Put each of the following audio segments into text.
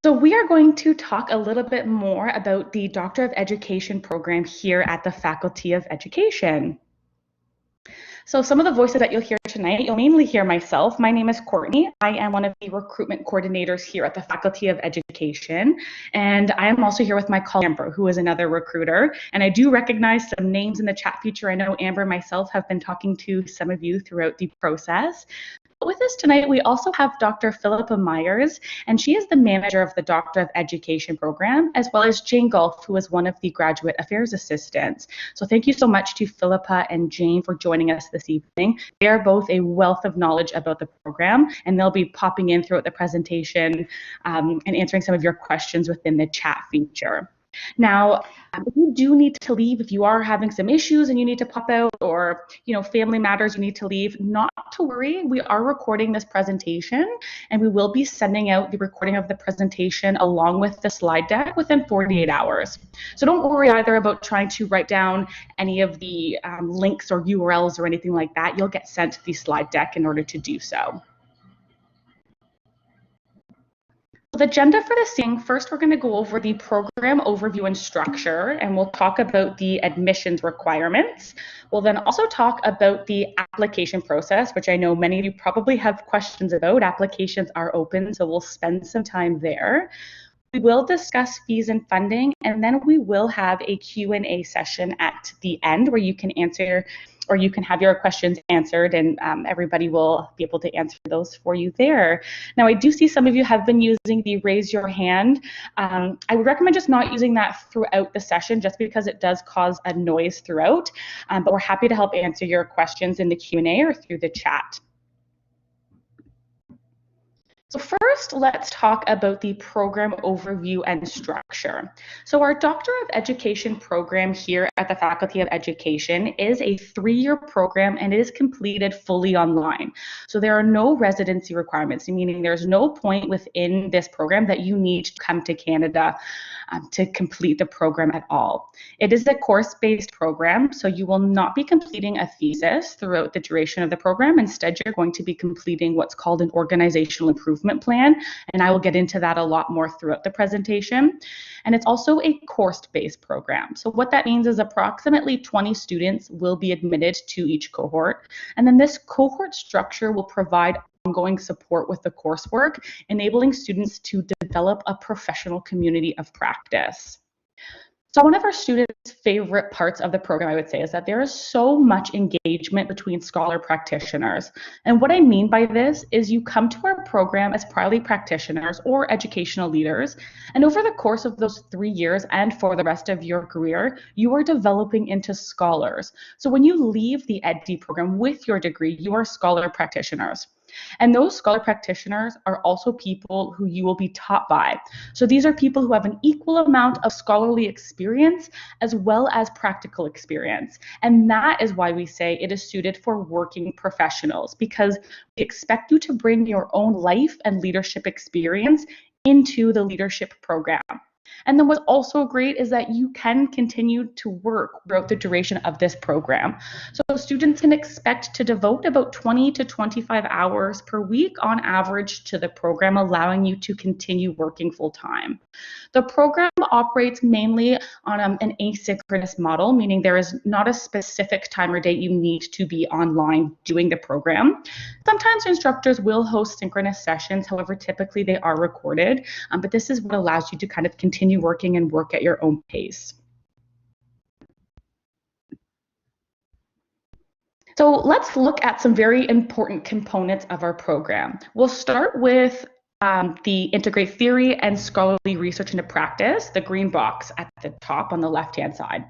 So we are going to talk a little bit more about the Doctor of Education program here at the Faculty of Education. So some of the voices that you'll hear tonight, you'll mainly hear myself. My name is Courtney. I am one of the recruitment coordinators here at the Faculty of Education. And I am also here with my colleague Amber, who is another recruiter. And I do recognize some names in the chat feature. I know Amber and myself have been talking to some of you throughout the process. With us tonight, we also have Dr. Philippa Myers, and she is the manager of the Doctor of Education program, as well as Jane Gulf, who is one of the graduate affairs assistants. So thank you so much to Philippa and Jane for joining us this evening. They are both a wealth of knowledge about the program, and they'll be popping in throughout the presentation and answering some of your questions within the chat feature. Now, if you do need to leave, if you are having some issues and you need to pop out, or family matters, you need to leave, not to worry. We are recording this presentation, and we will be sending out the recording of the presentation along with the slide deck within 48 hours. So don't worry either about trying to write down any of the links or URLs or anything like that. You'll get sent the slide deck in order to do so. The agenda for this evening, first we're going to go over the program overview and structure, and we'll talk about the admissions requirements. We'll then also talk about the application process, which I know many of you probably have questions about. Applications are open, so we'll spend some time there. We will discuss fees and funding, and then we will have a Q&A session at the end where you can answer, or you can have your questions answered, and everybody will be able to answer those for you there. Now, I do see some of you have been using the raise your hand. I would recommend just not using that throughout the session, just because it does cause a noise throughout, but we're happy to help answer your questions in the Q&A or through the chat. So first, let's talk about the program overview and structure. So our Doctor of Education program here at the Faculty of Education is a 3-year program, and it is completed fully online. So there are no residency requirements, meaning there's no point within this program that you need to come to Canada to complete the program at all. It is a course-based program, so you will not be completing a thesis throughout the duration of the program. Instead, you're going to be completing what's called an organizational improvement plan, and I will get into that a lot more throughout the presentation. And it's also a course-based program. So what that means is approximately 20 students will be admitted to each cohort, and then this cohort structure will provide ongoing support with the coursework, enabling students to develop a professional community of practice. So one of our students' favorite parts of the program, I would say, is that there is so much engagement between scholar practitioners. And what I mean by this is you come to our program as priority practitioners or educational leaders, and over the course of those 3 years and for the rest of your career, you are developing into scholars. So when you leave the EdD program with your degree, you are scholar practitioners. And those scholar practitioners are also people who you will be taught by. So these are people who have an equal amount of scholarly experience as well as practical experience. And that is why we say it is suited for working professionals, because we expect you to bring your own life and leadership experience into the leadership program. And then what's also great is that you can continue to work throughout the duration of this program. So students can expect to devote about 20 to 25 hours per week on average to the program, allowing you to continue working full time. The program operates mainly on an asynchronous model, meaning there is not a specific time or date you need to be online doing the program. Sometimes instructors will host synchronous sessions, however, typically they are recorded, but this is what allows you to kind of continue working and work at your own pace. So let's look at some very important components of our program. We'll start with the integrate theory and scholarly research into practice, the green box at the top on the left-hand side.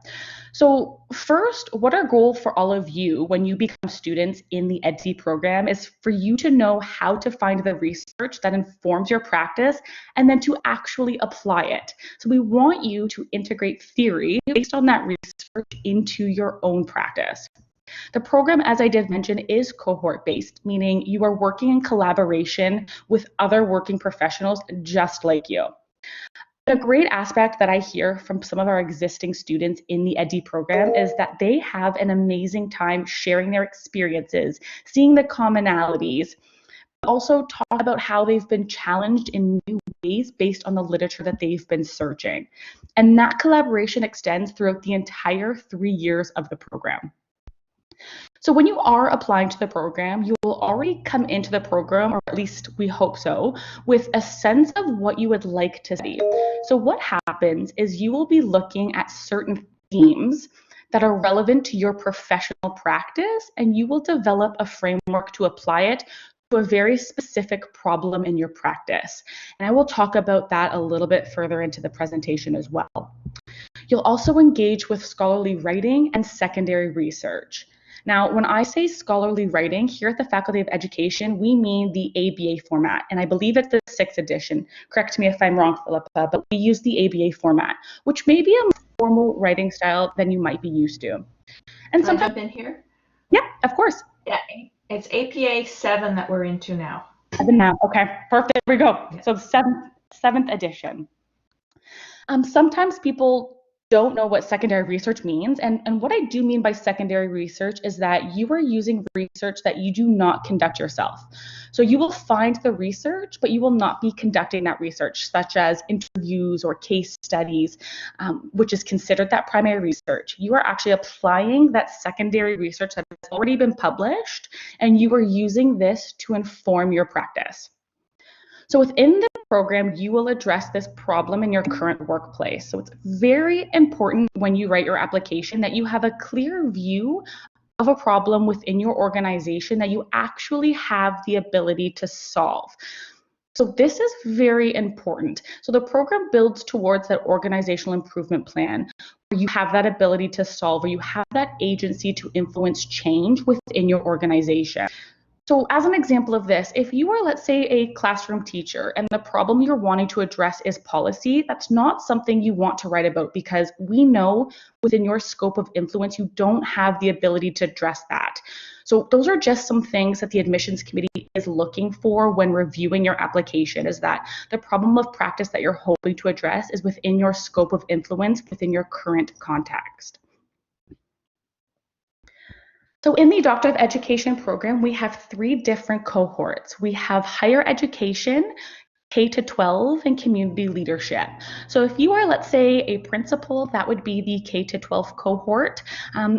So first, what our goal for all of you when you become students in the EdD program is for you to know how to find the research that informs your practice and then to actually apply it. So we want you to integrate theory based on that research into your own practice. The program, as I did mention, is cohort-based, meaning you are working in collaboration with other working professionals just like you. A great aspect that I hear from some of our existing students in the EdD program is that they have an amazing time sharing their experiences, seeing the commonalities, also talk about how they've been challenged in new ways based on the literature that they've been searching. And that collaboration extends throughout the entire 3 years of the program. So when you are applying to the program, you will already come into the program, or at least we hope so, with a sense of what you would like to study. So what happens is you will be looking at certain themes that are relevant to your professional practice, and you will develop a framework to apply it to a very specific problem in your practice. And I will talk about that a little bit further into the presentation as well. You'll also engage with scholarly writing and secondary research. Now, when I say scholarly writing, here at the Faculty of Education, we mean the ABA format, and I believe it's the 6th edition. Correct me if I'm wrong, Philippa, but we use the ABA format, which may be a more formal writing style than you might be used to. And sometimes, can I jump in here? Yeah, of course. Yeah, it's APA 7 that we're into now. 7 now, okay, perfect, there we go. Yeah. So 7th edition. Sometimes people don't know what secondary research means. And what I do mean by secondary research is that you are using research that you do not conduct yourself. So you will find the research, but you will not be conducting that research, such as interviews or case studies, which is considered that primary research. You are actually applying that secondary research that has already been published, and you are using this to inform your practice. So within the program, you will address this problem in your current workplace. So it's very important when you write your application that you have a clear view of a problem within your organization that you actually have the ability to solve. So this is very important. So the program builds towards that organizational improvement plan where you have that ability to solve, or you have that agency to influence change within your organization. So as an example of this, if you are, let's say, a classroom teacher and the problem you're wanting to address is policy, that's not something you want to write about, because we know within your scope of influence, you don't have the ability to address that. So those are just some things that the admissions committee is looking for when reviewing your application, is that the problem of practice that you're hoping to address is within your scope of influence within your current context. So in the Doctor of Education program, we have 3 different cohorts. We have higher education, K-12, and community leadership. So if you are, let's say, a principal, that would be the K-12 cohort.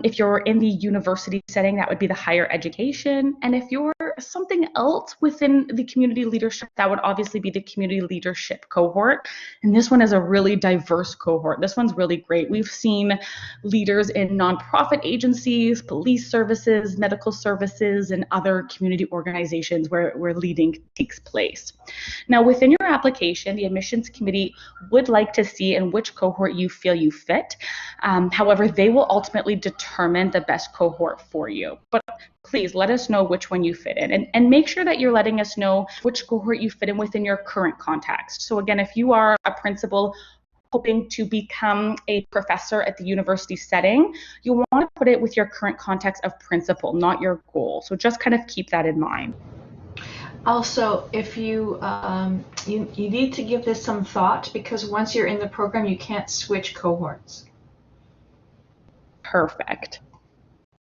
If you're in the university setting, that would be the higher education. And if you're something else within the community leadership, that would obviously be the community leadership cohort. And this one is a really diverse cohort. This one's really great. We've seen leaders in nonprofit agencies, police services, medical services, and other community organizations where leading takes place. Now, within your application, the admissions committee would like to see in which cohort you feel you fit. However, they will ultimately determine the best cohort for you. But please let us know which one you fit in, and make sure that you're letting us know which cohort you fit in within your current context. So again, if you are a principal hoping to become a professor at the university setting, you want to put it with your current context of principal, not your goal. So just kind of keep that in mind. Also, if you need to give this some thought, because once you're in the program, you can't switch cohorts. Perfect.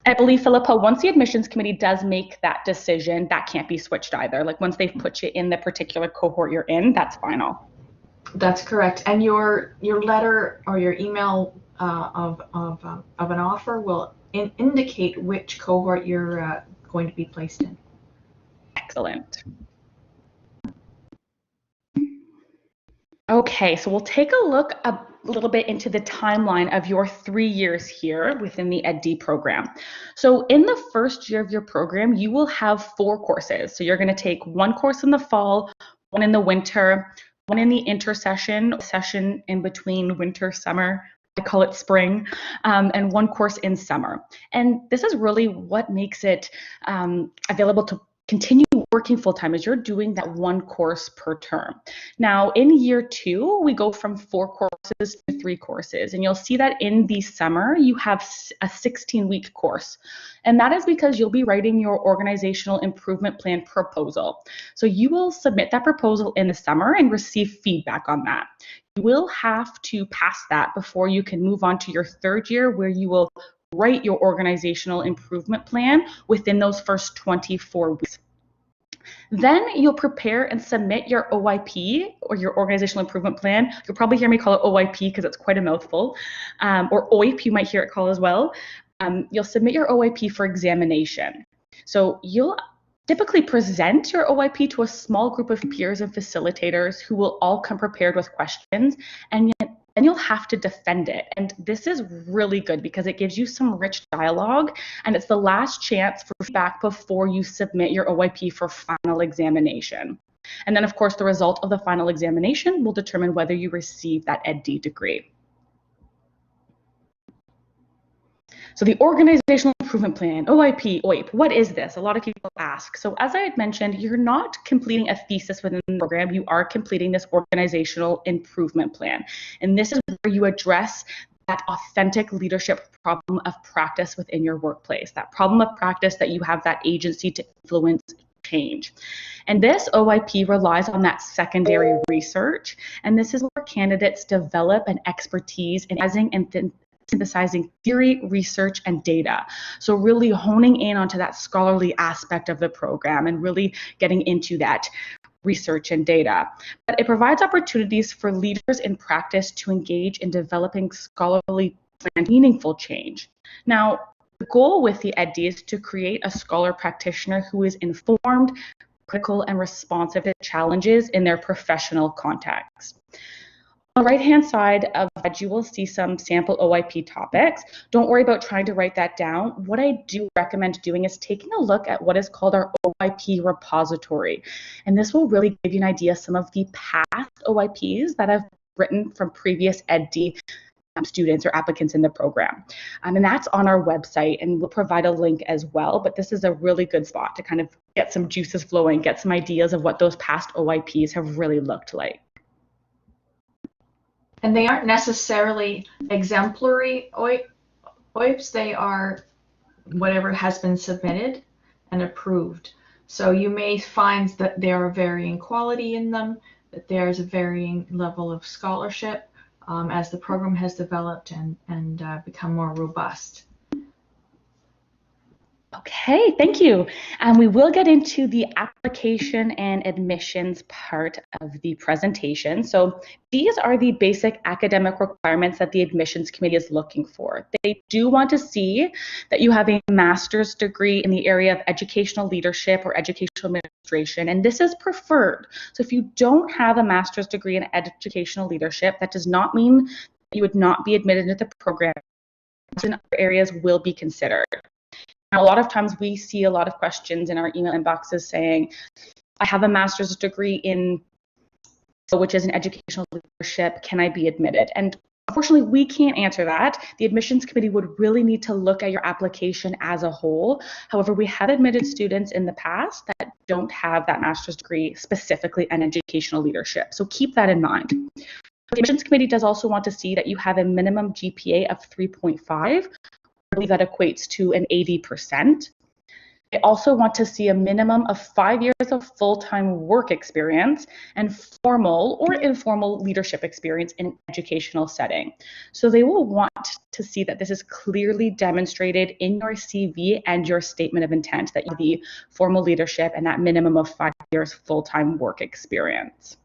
I believe, Philippa, once the admissions committee does make that decision, that can't be switched either. Like once they've put you in the particular cohort you're in, that's final. That's correct. And your letter or your email of an offer will indicate which cohort you're going to be placed in. Excellent. Okay, so we'll take a look a little bit into the timeline of your 3 years here within the EdD program. So in the first year of your program, you will have 4 courses. So you're going to take 1 course in the fall, 1 in the winter, 1 in the intersession, session in between winter, summer, I call it spring, and 1 course in summer. And this is really what makes it available to continue working full-time, as you're doing that 1 course per term. Now, in year 2, we go from 4 courses to 3 courses, and you'll see that in the summer, you have a 16-week course. And that is because you'll be writing your organizational improvement plan proposal. So you will submit that proposal in the summer and receive feedback on that. You will have to pass that before you can move on to your 3rd year, where you will write your organizational improvement plan within those first 24 weeks. Then you'll prepare and submit your OIP, or your organizational improvement plan. You'll probably hear me call it OIP because it's quite a mouthful, or OIP you might hear it called as well. You'll submit your OIP for examination. So you'll typically present your OIP to a small group of peers and facilitators who will all come prepared with questions, and then you'll have to defend it. And this is really good because it gives you some rich dialogue, and it's the last chance for feedback before you submit your OIP for final examination. And then, of course, the result of the final examination will determine whether you receive that EdD degree. So the Organizational Improvement Plan, OIP, OIP, what is this? A lot of people ask. So as I had mentioned, you're not completing a thesis within the program, you are completing this Organizational Improvement Plan. And this is where you address that authentic leadership problem of practice within your workplace, that problem of practice that you have that agency to influence change. And this OIP relies on that secondary research. And this is where candidates develop an expertise in analyzing and synthesizing theory, research, and data. So really honing in onto that scholarly aspect of the program and really getting into that research and data. But it provides opportunities for leaders in practice to engage in developing scholarly and meaningful change. Now, the goal with the EdD is to create a scholar practitioner who is informed, critical, and responsive to challenges in their professional context. On the right-hand side of that, you will see some sample OIP topics. Don't worry about trying to write that down. What I do recommend doing is taking a look at what is called our OIP repository. And this will really give you an idea of some of the past OIPs that I've written from previous EdD students or applicants in the program. And that's on our website, and we'll provide a link as well. But this is a really good spot to kind of get some juices flowing, get some ideas of what those past OIPs have really looked like. And they aren't necessarily exemplary OIPs, they are whatever has been submitted and approved. So you may find that there are varying quality in them, that there's a varying level of scholarship as the program has developed and become more robust. Okay, thank you. And we will get into the application and admissions part of the presentation. So these are the basic academic requirements that the admissions committee is looking for. They do want to see that you have a master's degree in the area of educational leadership or educational administration, and this is preferred. So if you don't have a master's degree in educational leadership, that does not mean that you would not be admitted into the program. In other areas will be considered. Now, a lot of times we see a lot of questions in our email inboxes saying, I have a master's degree in, which is in educational leadership, can I be admitted? And unfortunately, we can't answer that. The admissions committee would really need to look at your application as a whole. However, we have admitted students in the past that don't have that master's degree specifically in educational leadership. So keep that in mind. The admissions committee does also want to see that you have a minimum GPA of 3.5. I believe that equates to an 80%. They also want to see a minimum of 5 years of full-time work experience and formal or informal leadership experience in an educational setting. So they will want to see that this is clearly demonstrated in your CV and your statement of intent, that you have the formal leadership and that minimum of 5 years full-time work experience.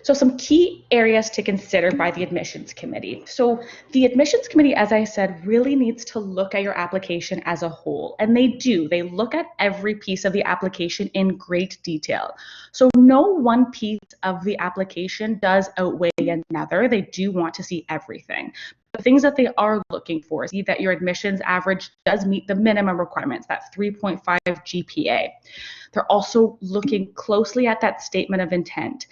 So some key areas to consider by the admissions committee. So the admissions committee, as I said, really needs to look at your application as a whole. And they do. They look at every piece of the application in great detail. So no one piece of the application does outweigh another. They do want to see everything. The things that they are looking for is that your admissions average does meet the minimum requirements, that 3.5 GPA. They're also looking closely at that statement of intent.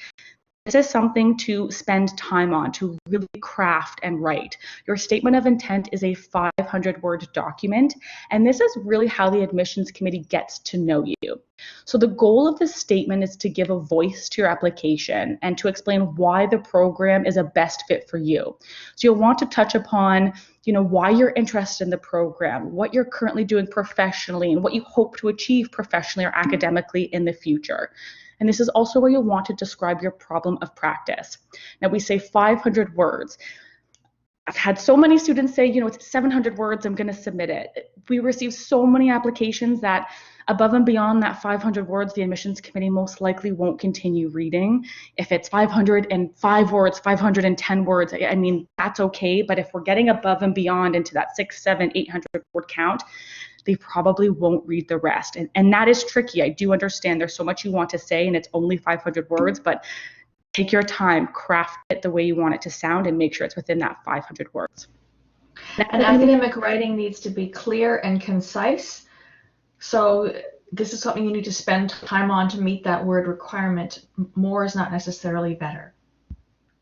This is something to spend time on, to really craft and write. Your statement of intent is a 500-word document, and this is really how the admissions committee gets to know you. So the goal of this statement is to give a voice to your application and to explain why the program is a best fit for you. So you'll want to touch upon, why you're interested in the program, what you're currently doing professionally, and what you hope to achieve professionally or academically in the future. And this is also where you'll want to describe your problem of practice. Now, we say 500 words. I've had so many students say, it's 700 words, I'm going to submit it. We receive so many applications that Above and beyond that 500 words, the admissions committee most likely won't continue reading. If it's 505 words, 510 words, I mean, that's okay. But if we're getting above and beyond into that 600, 700, 800 word count, they probably won't read the rest. And that is tricky. I do understand there's so much you want to say and it's only 500 words, but take your time, craft it the way you want it to sound, and make sure it's within that 500 words. And academic writing needs to be clear and concise. So this is something you need to spend time on to meet that word requirement. More is not necessarily better.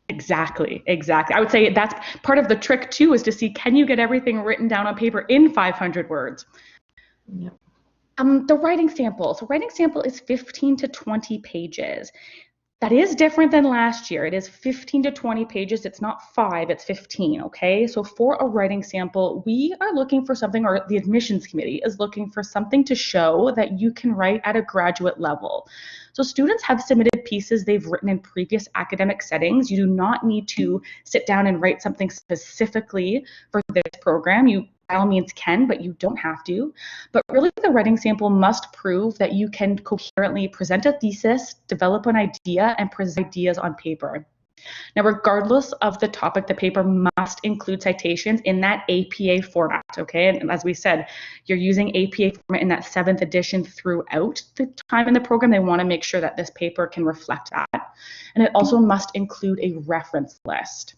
Exactly. I would say that's part of the trick too, is to see, can you get everything written down on paper in 500 words? Yep. The writing sample. So writing sample is 15 to 20 pages. That is different than last year. It is 15 to 20 pages. It's not 5, it's 15, okay? So for a writing sample, we are looking for something, or the admissions committee is looking for something to show that you can write at a graduate level. So students have submitted pieces they've written in previous academic settings. You do not need to sit down and write something specifically for this program. You by all means can, but you don't have to. But really, the writing sample must prove that you can coherently present a thesis, develop an idea, and present ideas on paper. Now, regardless of the topic, the paper must include citations in that APA format, okay? And as we said, you're using APA format in that 7th edition throughout the time in the program. They want to make sure that this paper can reflect that. And it also must include a reference list.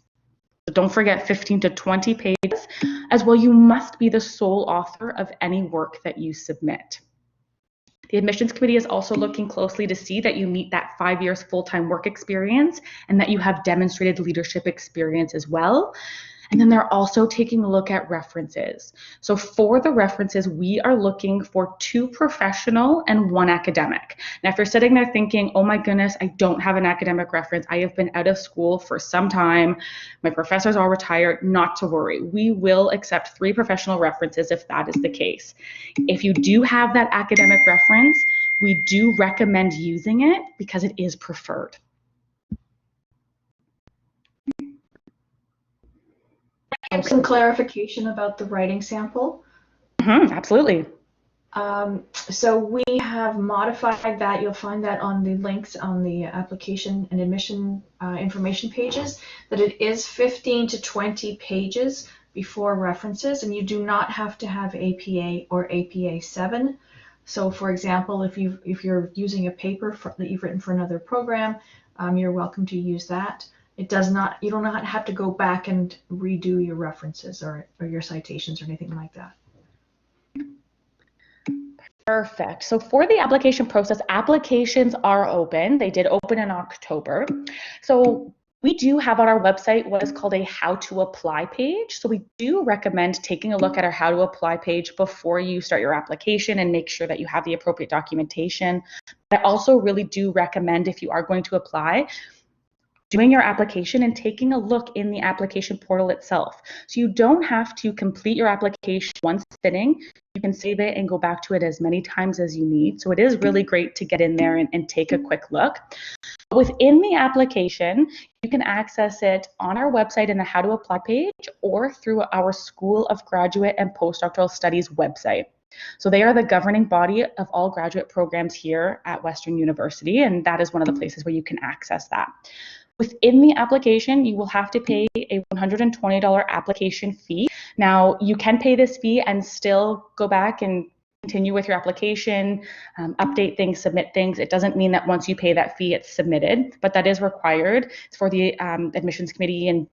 So don't forget 15 to 20 pages. As well, you must be the sole author of any work that you submit. The admissions committee is also looking closely to see that you meet that 5 years full-time work experience and that you have demonstrated leadership experience as well. And then they're also taking a look at references. So for the references, we are looking for 2 professional and 1 academic. Now, if you're sitting there thinking, oh my goodness, I don't have an academic reference, I have been out of school for some time, my professors are retired, not to worry. We will accept 3 professional references if that is the case. If you do have that academic reference, we do recommend using it because it is preferred. Some clarification about the writing sample. Absolutely. So we have modified that. You'll find that on the links on the application and admission information pages, that it is 15 to 20 pages before references, and you do not have to have APA or APA 7. So for example, if you're using a paper that you've written for another program, you're welcome to use that. It does not, you don't have to go back and redo your references or your citations or anything like that. Perfect. So for the application process, applications are open. They did open in October. So we do have on our website what is called a how to apply page. So we do recommend taking a look at our how to apply page before you start your application and make sure that you have the appropriate documentation. But I also really do recommend, if you are going to apply, doing your application and taking a look in the application portal itself. So you don't have to complete your application one sitting. You can save it and go back to it as many times as you need. So it is really great to get in there and take a quick look. Within the application, you can access it on our website in the How to Apply page or through our School of Graduate and Postdoctoral Studies website. So they are the governing body of all graduate programs here at Western University, and that is one of the places where you can access that. Within the application, you will have to pay a $120 application fee. Now, you can pay this fee and still go back and continue with your application, update things, submit things. It doesn't mean that once you pay that fee, it's submitted, but that is required. It's for the admissions committee and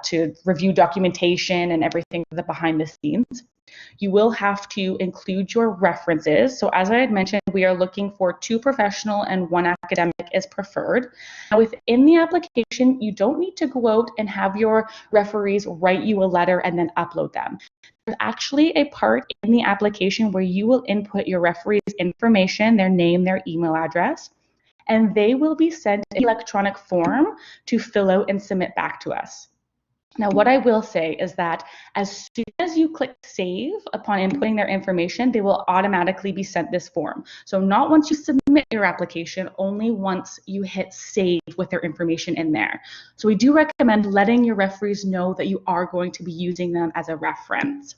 to review documentation and everything behind the scenes. You will have to include your references. So as I had mentioned, we are looking for 2 professional and 1 academic is preferred. Now within the application, you don't need to go out and have your referees write you a letter and then upload them. There's actually a part in the application where you will input your referee's information, their name, their email address, and they will be sent an electronic form to fill out and submit back to us. Now, what I will say is that as soon as you click save upon inputting their information, they will automatically be sent this form. So not once you submit your application, only once you hit save with their information in there. So we do recommend letting your referees know that you are going to be using them as a reference.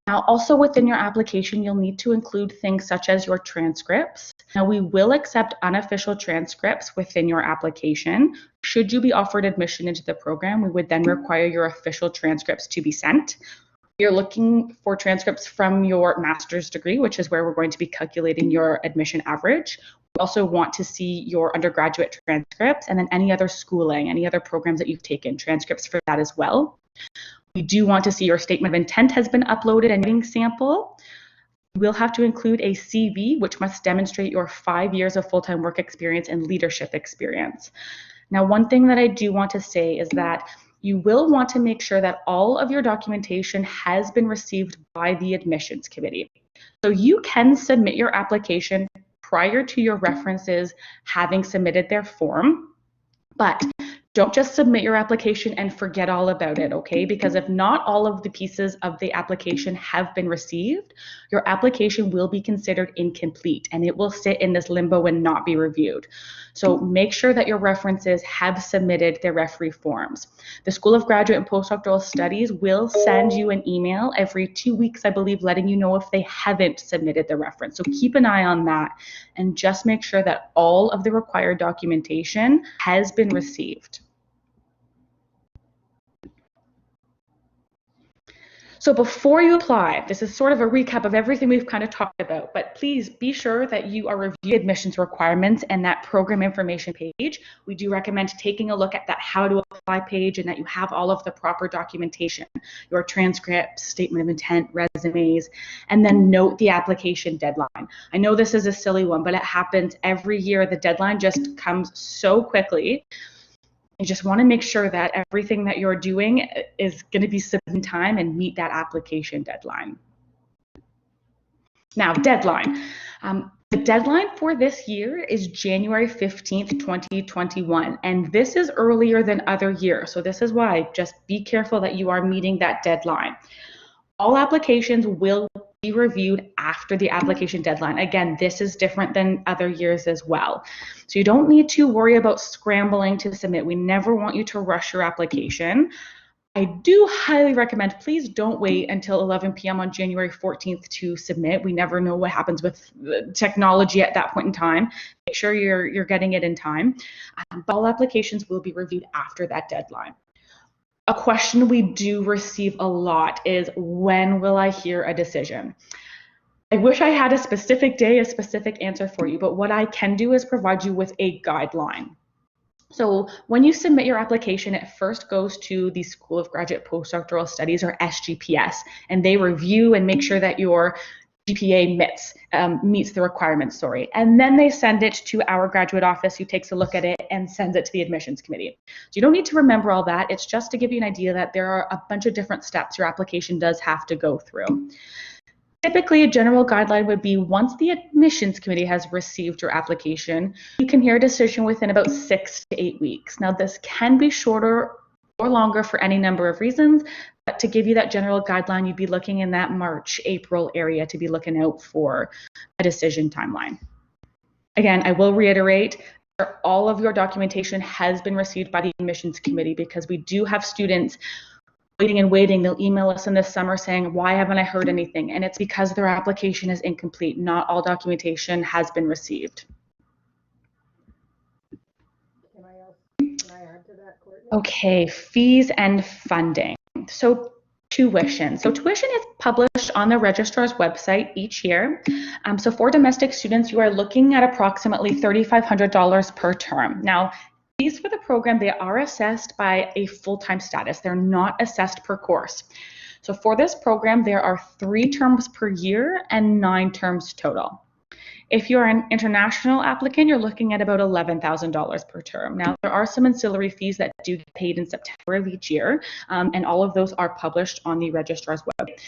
Now, also within your application, you'll need to include things such as your transcripts. Now, we will accept unofficial transcripts within your application. Should you be offered admission into the program, we would then require your official transcripts to be sent. You're looking for transcripts from your master's degree, which is where we're going to be calculating your admission average. We also want to see your undergraduate transcripts and then any other schooling, any other programs that you've taken, transcripts for that as well. We do want to see your statement of intent has been uploaded and writing sample. We'll have to include a CV, which must demonstrate your 5 years of full-time work experience and leadership experience. Now, one thing that I do want to say is that you will want to make sure that all of your documentation has been received by the admissions committee. So you can submit your application prior to your references having submitted their form, but don't just submit your application and forget all about it, okay? Because if not all of the pieces of the application have been received, your application will be considered incomplete and it will sit in this limbo and not be reviewed. So make sure that your references have submitted their referee forms. The School of Graduate and Postdoctoral Studies will send you an email every 2 weeks, I believe, letting you know if they haven't submitted the reference. So keep an eye on that and just make sure that all of the required documentation has been received. So before you apply, this is sort of a recap of everything we've kind of talked about, but please be sure that you are reviewing admissions requirements and that program information page. We do recommend taking a look at that how to apply page and that you have all of the proper documentation, your transcripts, statement of intent, resumes, and then note the application deadline. I know this is a silly one, but it happens every year. The deadline just comes so quickly. You just want to make sure that everything that you're doing is going to be submitted in time and meet that application deadline. Now, deadline. The deadline for this year is January 15th, 2021, and this is earlier than other years. So this is why just be careful that you are meeting that deadline. All applications will be reviewed after the application deadline. Again, this is different than other years as well. So you don't need to worry about scrambling to submit. We never want you to rush your application. I do highly recommend, please don't wait until 11 p.m. on January 14th to submit. We never know what happens with technology at that point in time. Make sure you're getting it in time. But all applications will be reviewed after that deadline. A question we do receive a lot is, when will I hear a decision? I wish I had a specific day, a specific answer for you, but what I can do is provide you with a guideline. So when you submit your application, it first goes to the School of Graduate Postdoctoral Studies, or SGPS, and they review and make sure that your GPA meets the requirements, and then they send it to our graduate office, who takes a look at it and sends it to the admissions committee. So you don't need to remember all that. It's just to give you an idea that there are a bunch of different steps your application does have to go through. Typically, a general guideline would be, once the admissions committee has received your application, you can hear a decision within about 6 to 8 weeks. Now, this can be shorter or longer for any number of reasons, but to give you that general guideline, you'd be looking in that March, April area to be looking out for a decision timeline. Again, I will reiterate, all of your documentation has been received by the admissions committee, because we do have students waiting and waiting. They'll email us in the summer saying, why haven't I heard anything? And it's because their application is incomplete. Not all documentation has been received. Can I add to that, Courtney? Okay, fees and funding. So tuition. So tuition is published on the registrar's website each year. So for domestic students, you are looking at approximately $3,500 per term. Now, fees for the program, they are assessed by a full-time status. They're not assessed per course. So for this program, there are 3 terms per year and 9 terms total. If you're an international applicant, you're looking at about $11,000 per term. Now, there are some ancillary fees that do get paid in September of each year, and all of those are published on the registrar's website.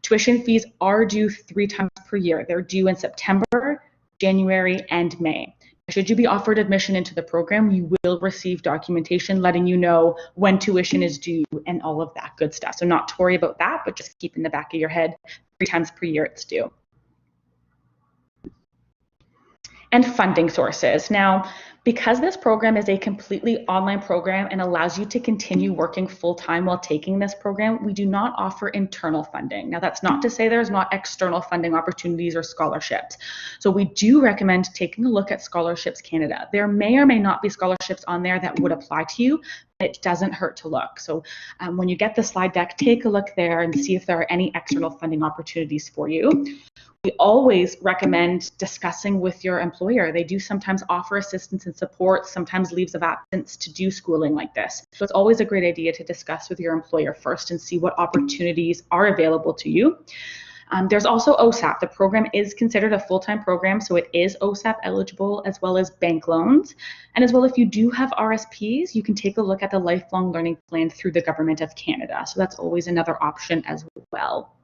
Tuition fees are due 3 times per year. They're due in September, January, and May. Should you be offered admission into the program, you will receive documentation letting you know when tuition is due and all of that good stuff. So not to worry about that, but just keep in the back of your head, 3 times per year it's due. and funding sources. Now, because this program is a completely online program and allows you to continue working full-time while taking this program, we do not offer internal funding. Now, that's not to say there's not external funding opportunities or scholarships. So we do recommend taking a look at Scholarships Canada. There may or may not be scholarships on there that would apply to you. It doesn't hurt to look. So when you get the slide deck, take a look there and see if there are any external funding opportunities for you. We always recommend discussing with your employer. They do sometimes offer assistance and support, sometimes leaves of absence to do schooling like this. So it's always a great idea to discuss with your employer first and see what opportunities are available to you. There's also OSAP. The program is considered a full-time program, so it is OSAP eligible, as well as bank loans. And as well, if you do have RSPs, you can take a look at the Lifelong Learning Plan through the Government of Canada. So that's always another option as well.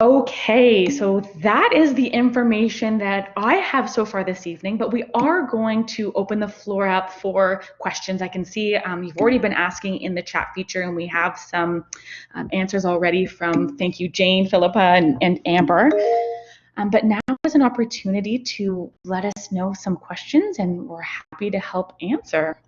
Okay, so that is the information that I have so far this evening, but we are going to open the floor up for questions. I can see you've already been asking in the chat feature, and we have some answers already from, thank you, Jane, Philippa, and Amber. But now is an opportunity to let us know some questions, and we're happy to help answer.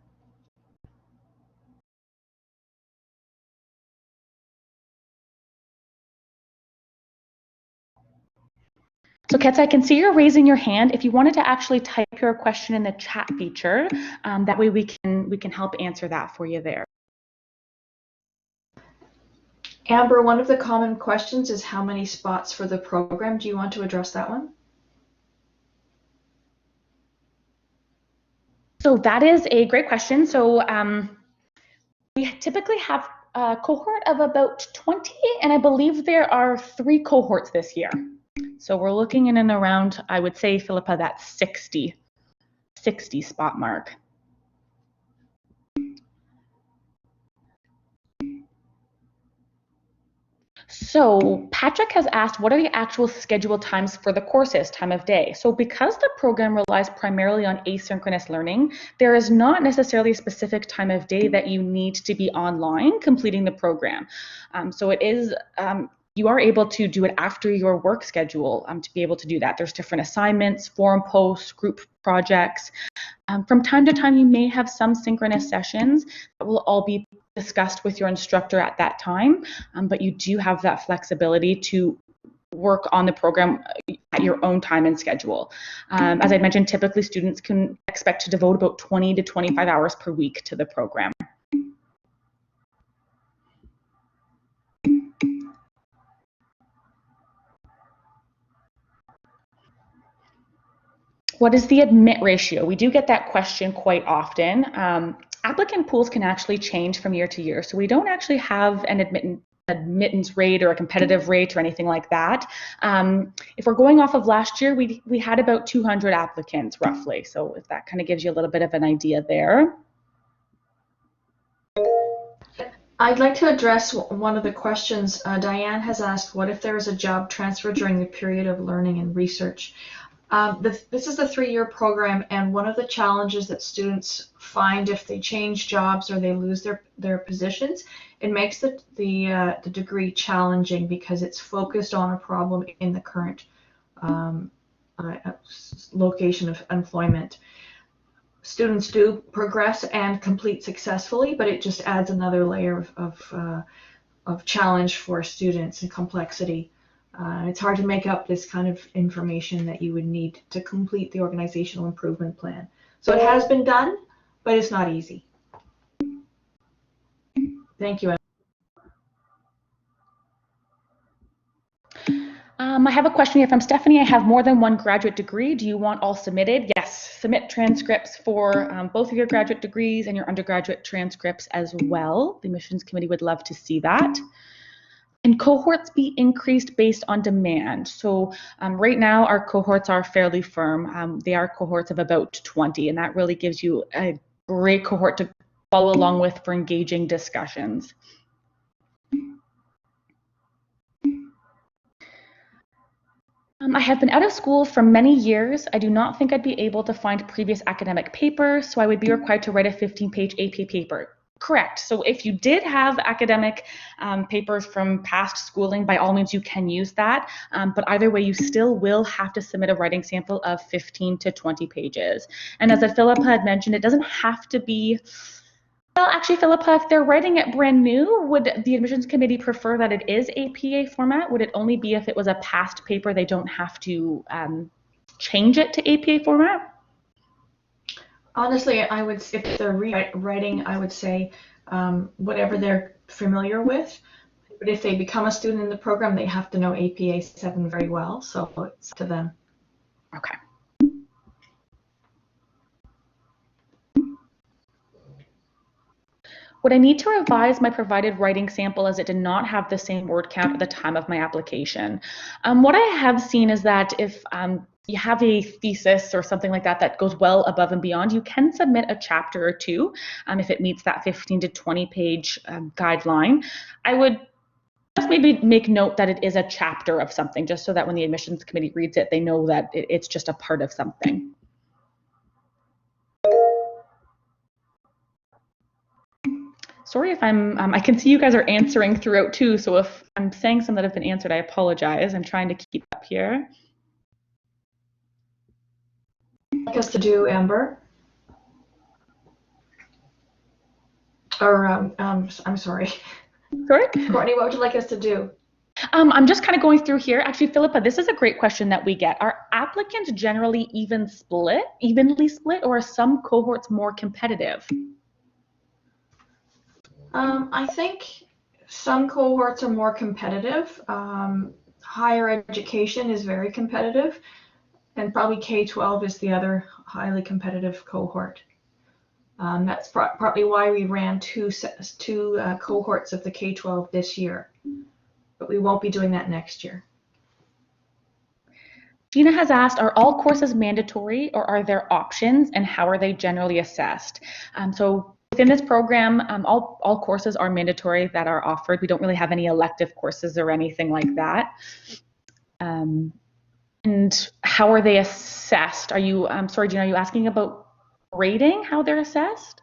So Ketsa, I can see you're raising your hand. If you wanted to actually type your question in the chat feature, that way we can help answer that for you there. Amber, one of the common questions is how many spots for the program. Do you want to address that one? So that is a great question. So we typically have a cohort of about 20, and I believe there are 3 cohorts this year. So we're looking in and around, I would say, Philippa, that 60 spot mark. So Patrick has asked, what are the actual scheduled times for the courses, time of day? So because the program relies primarily on asynchronous learning, there is not necessarily a specific time of day that you need to be online completing the program. So it is, you are able to do it after your work schedule to be able to do that. There's different assignments, forum posts, group projects. From time to time, you may have some synchronous sessions that will all be discussed with your instructor at that time, but you do have that flexibility to work on the program at your own time and schedule. As I mentioned, typically students can expect to devote about 20 to 25 hours per week to the program. What is the admit ratio? We do get that question quite often. Applicant pools can actually change from year to year, so we don't actually have an admittance rate or a competitive rate or anything like that. If we're going off of last year, we had about 200 applicants roughly, so if that kind of gives you a little bit of an idea there. I'd like to address one of the questions. Diane has asked, what if there is a job transfer during the period of learning and research? This is a 3-year program, and one of the challenges that students find if they change jobs or they lose their positions, it makes the degree challenging because it's focused on a problem in the current location of employment. Students do progress and complete successfully, but it just adds another layer of challenge for students and complexity. It's hard to make up this kind of information that you would need to complete the organizational improvement plan. So it has been done, but it's not easy. Thank you. I have a question here from Stephanie. I have more than one graduate degree. Do you want all submitted? Yes, submit transcripts for both of your graduate degrees and your undergraduate transcripts as well. The admissions committee would love to see that. Can cohorts be increased based on demand? So right now our cohorts are fairly firm. They are cohorts of about 20, and that really gives you a great cohort to follow along with for engaging discussions. I have been out of school for many years. I do not think I'd be able to find previous academic papers, so I would be required to write a 15-page AP paper. Correct. So if you did have academic papers from past schooling, by all means you can use that. But either way, you still will have to submit a writing sample of 15 to 20 pages. And as Philippa had mentioned, it doesn't have to be, well, actually, Philippa, if they're writing it brand new, would the admissions committee prefer that it is APA format? Would it only be if it was a past paper, they don't have to change it to APA format? Honestly, I would, if they're rewriting, I would say whatever they're familiar with. But if they become a student in the program, they have to know APA 7 very well, so it's up to them. Okay. Would I need to revise my provided writing sample as it did not have the same word count at the time of my application? What I have seen is that if you have a thesis or something like that that goes well above and beyond, you can submit a chapter or two if it meets that 15 to 20 page guideline. I would just maybe make note that it is a chapter of something, just so that when the admissions committee reads it, they know that it's just a part of something. Sorry if I can see you guys are answering throughout too, so if I'm saying some that have been answered, I apologize. I'm trying to keep up here. Like us to do, Amber? Or, I'm sorry. Sorry? Courtney, what would you like us to do? I'm just kind of going through here. Actually, Philippa, this is a great question that we get. Are applicants generally evenly split, or are some cohorts more competitive? I think some cohorts are more competitive. Higher education is very competitive, and probably K-12 is the other highly competitive cohort. That's partly why we ran two cohorts of the K-12 this year, but we won't be doing that next year. Gina has asked, are all courses mandatory or are there options, and how are they generally assessed? So within this program, all courses are mandatory that are offered. We don't really have any elective courses or anything like that. And how are they assessed? Are you, sorry, Gina, are you asking about grading, how they're assessed?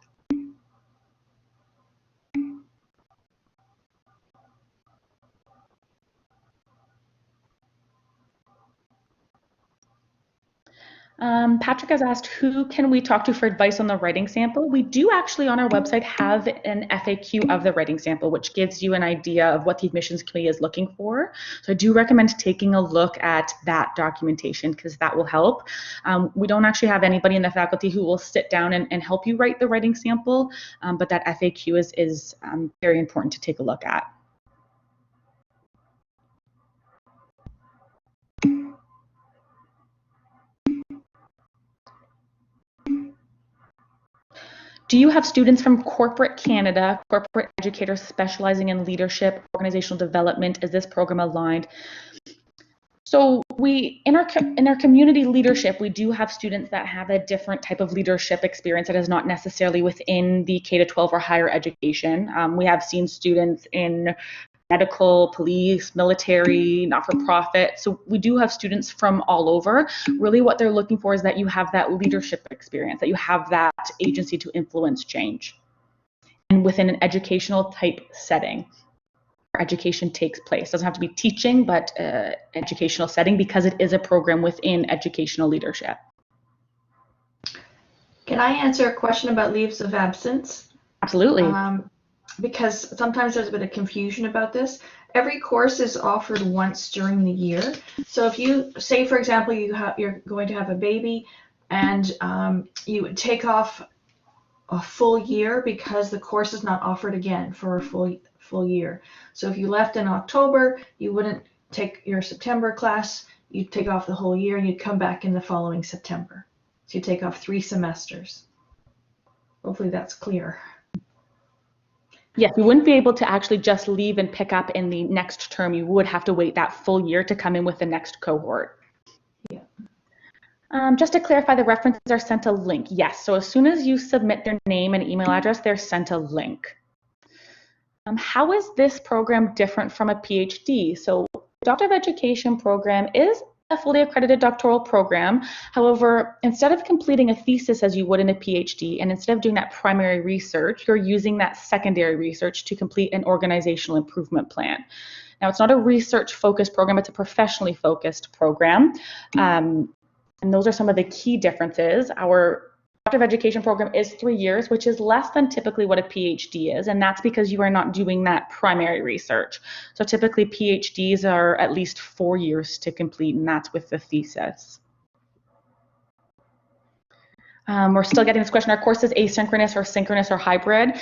Patrick has asked, who can we talk to for advice on the writing sample? We do actually on our website have an FAQ of the writing sample, which gives you an idea of what the admissions committee is looking for. So I do recommend taking a look at that documentation because that will help. We don't actually have anybody in the faculty who will sit down and help you write the writing sample, but that FAQ is very important to take a look at. Do you have students from corporate Canada, corporate educators specializing in leadership, organizational development? Is this program aligned? So in our community leadership, we do have students that have a different type of leadership experience that is not necessarily within the K-12 or higher education. We have seen students in medical, police, military, not-for-profit. So we do have students from all over. Really what they're looking for is that you have that leadership experience, that you have that agency to influence change. And within an educational type setting, where education takes place. It doesn't have to be teaching, but educational setting, because it is a program within educational leadership. Can I answer a question about leaves of absence? Absolutely. Because sometimes there's a bit of confusion about this. Every course is offered once during the year. So if you say, for example, you're going to have a baby and you would take off a full year because the course is not offered again for a full year. So if you left in October, you wouldn't take your September class, you'd take off the whole year and you'd come back in the following September. So you take off 3 semesters. Hopefully that's clear. Yes, we wouldn't be able to actually just leave and pick up in the next term. You would have to wait that full year to come in with the next cohort. Yeah. Just to clarify, the references are sent a link. Yes, so as soon as you submit their name and email address, they're sent a link. How is this program different from a PhD? So the Doctor of Education program is a fully accredited doctoral program. However, instead of completing a thesis as you would in a PhD, and instead of doing that primary research, you're using that secondary research to complete an organizational improvement plan. Now, it's not a research-focused program, it's a professionally focused program. And those are some of the key differences. Our Doctor of Education program is 3 years, which is less than typically what a PhD is, and that's because you are not doing that primary research. So typically PhDs are at least 4 years to complete, and that's with the thesis. We're still getting this question, are courses asynchronous or synchronous or hybrid?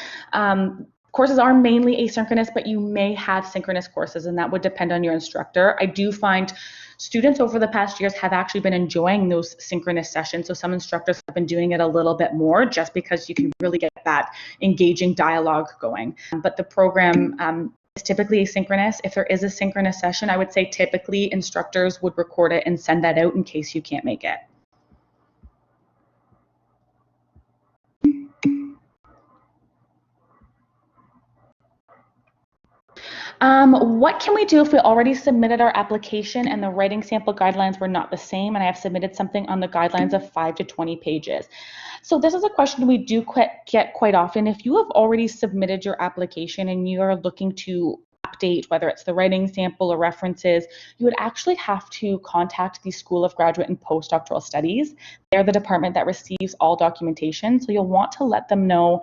Courses are mainly asynchronous, but you may have synchronous courses, and that would depend on your instructor. I do find students over the past years have actually been enjoying those synchronous sessions. So some instructors have been doing it a little bit more just because you can really get that engaging dialogue going. But the program is typically asynchronous. If there is a synchronous session, I would say typically instructors would record it and send that out in case you can't make it. What can we do if we already submitted our application and the writing sample guidelines were not the same, and I have submitted something on the guidelines of 5 to 20 pages? So this is a question we do get quite often. If you have already submitted your application and you are looking to update, whether it's the writing sample or references, you would actually have to contact the School of Graduate and Postdoctoral Studies. They're the department that receives all documentation, so you'll want to let them know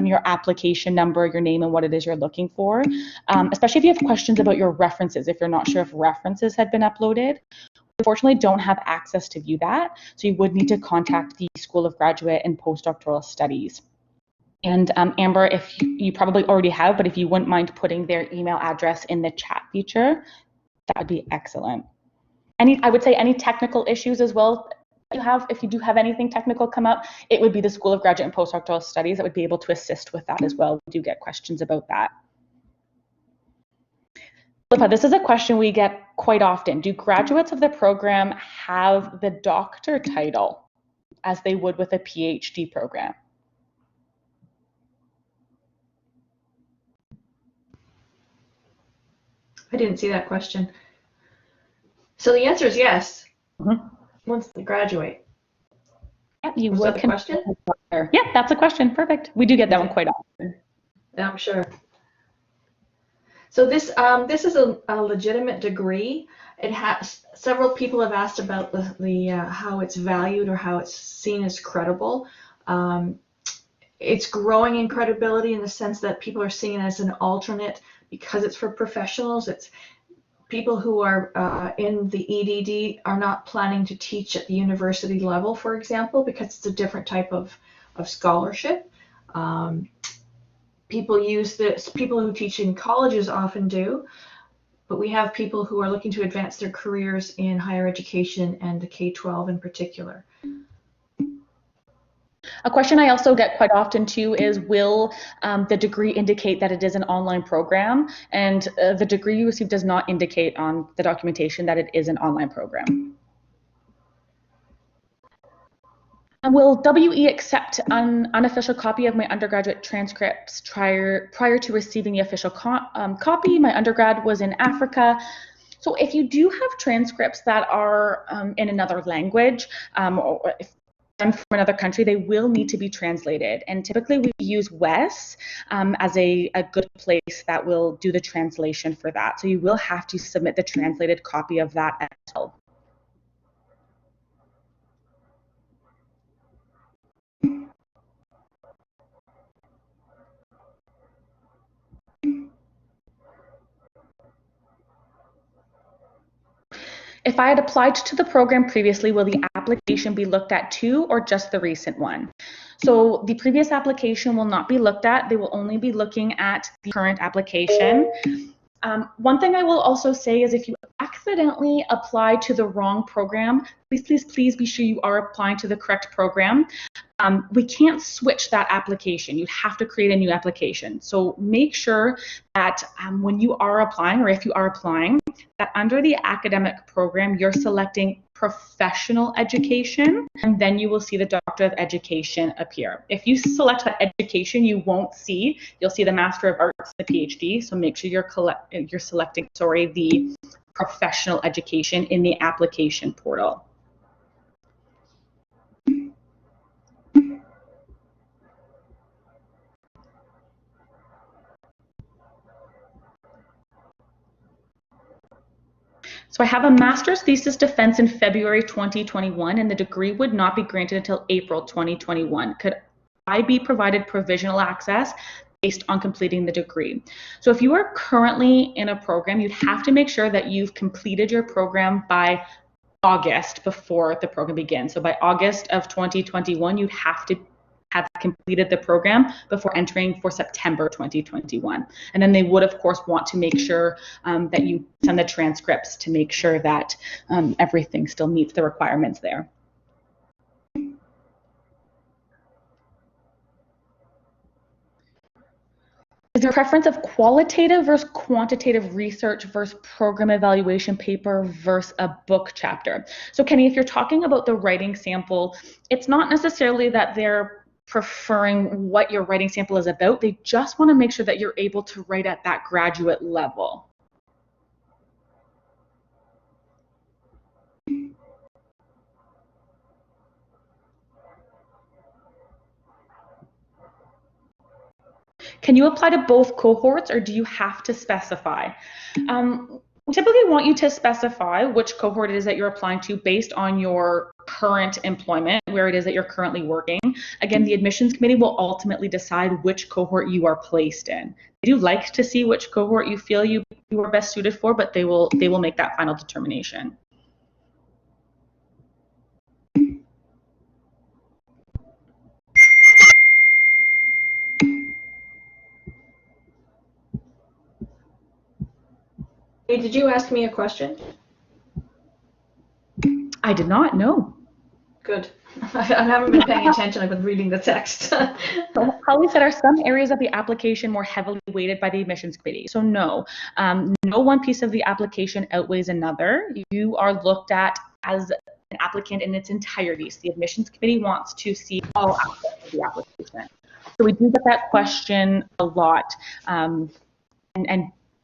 your application number, your name, and what it is you're looking for, especially if you have questions about your references, if you're not sure if references had been uploaded. Unfortunately, don't have access to view that, so you would need to contact the School of Graduate and Postdoctoral Studies. And Amber, if you probably already have, but if you wouldn't mind putting their email address in the chat feature, that would be excellent. I would say any technical issues as well you have, if you do have anything technical come up, it would be the School of Graduate and Postdoctoral Studies that would be able to assist with that as well. We do get questions about that. This is a question we get quite often. Do graduates of the program have the doctor title as they would with a PhD program? I didn't see that question. So the answer is yes. Once they graduate. Yeah, you Was would. that the question? Yeah, that's a question. Perfect. We do get that one quite often. Yeah, I'm sure. So this is a legitimate degree. It has several people have asked about the how it's valued or how it's seen as credible. It's growing in credibility in the sense that people are seeing it as an alternate because it's for professionals. It's people who are in the EdD are not planning to teach at the university level, for example, because it's a different type of scholarship. People use this, people who teach in colleges often do, but we have people who are looking to advance their careers in higher education and the K-12 in particular. A question I also get quite often too is, will the degree indicate that it is an online program? And the degree you receive does not indicate on the documentation that it is an online program. Will WE accept an unofficial copy of my undergraduate transcripts prior to receiving the official copy? My undergrad was in Africa. So if you do have transcripts that are in another language, or if from another country, they will need to be translated. And typically we use WES as a good place that will do the translation for that. So you will have to submit the translated copy of that as well. If I had applied to the program previously, will the application be looked at too, or just the recent one? So the previous application will not be looked at. They will only be looking at the current application. One thing I will also say is, if you accidentally apply to the wrong program, please be sure you are applying to the correct program. We can't switch that application. You have to create a new application. So make sure that when you are applying, or if you are applying, that under the academic program, you're selecting professional education, and then you will see the Doctor of Education appear. If you select education, you won't you'll see the Master of Arts, the PhD, so make sure you're selecting, the professional education in the application portal. So I have a master's thesis defense in February 2021, and the degree would not be granted until April 2021. Could I be provided provisional access based on completing the degree? So if you are currently in a program, you'd have to make sure that you've completed your program by August before the program begins. So by August of 2021, you'd have to have completed the program before entering for September 2021. And then they would, of course, want to make sure that you send the transcripts to make sure that everything still meets the requirements there. Is there a preference of qualitative versus quantitative research versus program evaluation paper versus a book chapter? So Kenny, if you're talking about the writing sample, it's not necessarily that they're preferring what your writing sample is about. They just want to make sure that you're able to write at that graduate level. Can you apply to both cohorts, or do you have to specify? We typically want you to specify which cohort it is that you're applying to based on your current employment, where it is that you're currently working. Again, the admissions committee will ultimately decide which cohort you are placed in. They do like to see which cohort you feel you are best suited for, but they will make that final determination. Hey, did you ask me a question? I did not know. Good. I haven't been paying attention. I've been reading the text. So Holly said, are some areas of the application more heavily weighted by the admissions committee? So no, no one piece of the application outweighs another. You are looked at as an applicant in its entirety. So the admissions committee wants to see all aspects of the application. So we do get that question a lot. And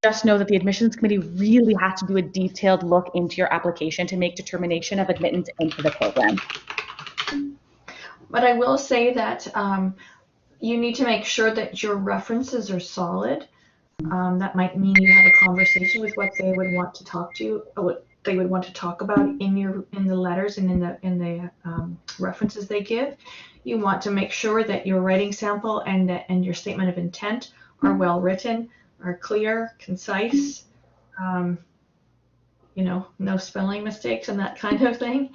just know that the admissions committee really has to do a detailed look into your application to make determination of admittance into the program. But I will say that you need to make sure that your references are solid. That might mean you have a conversation with what they would want to talk to you, or what they would want to talk about in the letters and in the references they give. You want to make sure that your writing sample and your statement of intent are well written, are clear, concise, no spelling mistakes and that kind of thing.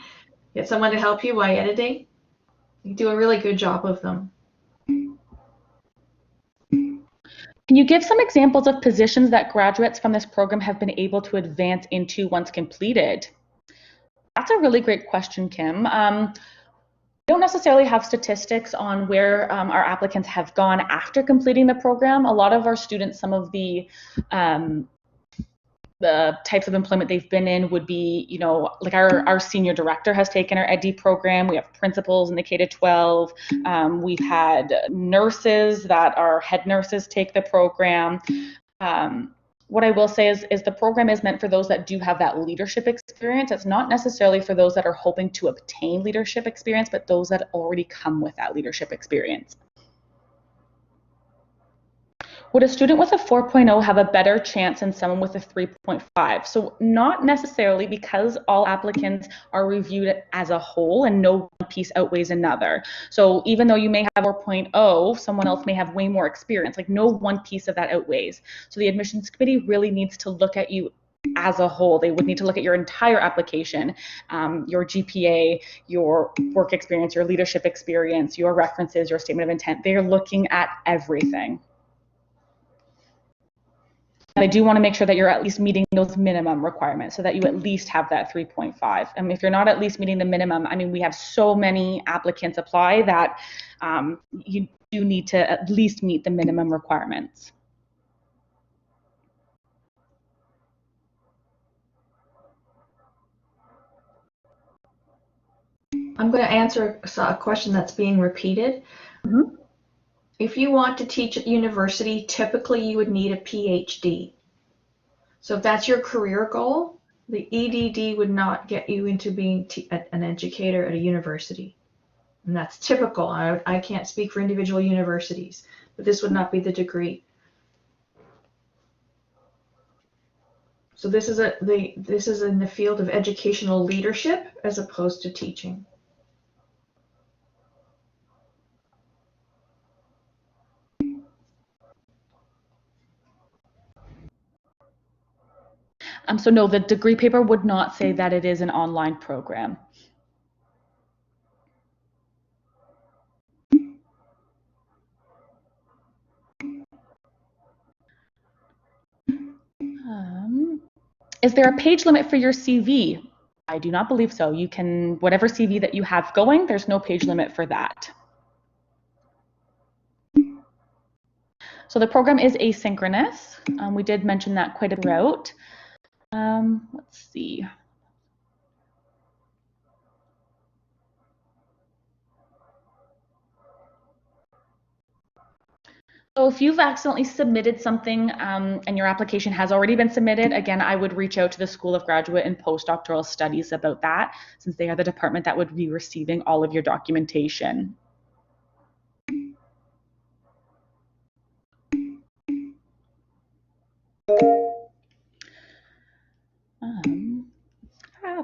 Get someone to help you while editing. You do a really good job of them. Can you give some examples of positions that graduates from this program have been able to advance into once completed? That's a really great question, Kim. We don't necessarily have statistics on where our applicants have gone after completing the program. A lot of our students, some of the types of employment they've been in would be, like our senior director has taken our EdD program. We have principals in the K-12. We've had nurses that are head nurses take the program. What I will say is the program is meant for those that do have that leadership experience. It's not necessarily for those that are hoping to obtain leadership experience, but those that already come with that leadership experience. Would a student with a 4.0 have a better chance than someone with a 3.5? So not necessarily, because all applicants are reviewed as a whole and no one piece outweighs another. So even though you may have 4.0, someone else may have way more experience. Like no one piece of that outweighs. So the admissions committee really needs to look at you as a whole. They would need to look at your entire application, your GPA, your work experience, your leadership experience, your references, your statement of intent. They're looking at everything. And I do want to make sure that you're at least meeting those minimum requirements so that you at least have that 3.5. And if you're not at least meeting the minimum, I mean, we have so many applicants apply that you do need to at least meet the minimum requirements. I'm going to answer a question that's being repeated. Mm-hmm. If you want to teach at university, typically you would need a PhD. So if that's your career goal, The EdD would not get you into being an educator at a university. And that's typical. I can't speak for individual universities, but this would not be the degree. So this is in the field of educational leadership as opposed to teaching. So no, the degree paper would not say that it is an online program. Is there a page limit for your CV? I do not believe so. You can, whatever CV that you have going, there's no page limit for that. So the program is asynchronous. We did mention that quite a throughout. Let's see. So if you've accidentally submitted something and your application has already been submitted, again, I would reach out to the School of Graduate and Postdoctoral Studies about that, since they are the department that would be receiving all of your documentation.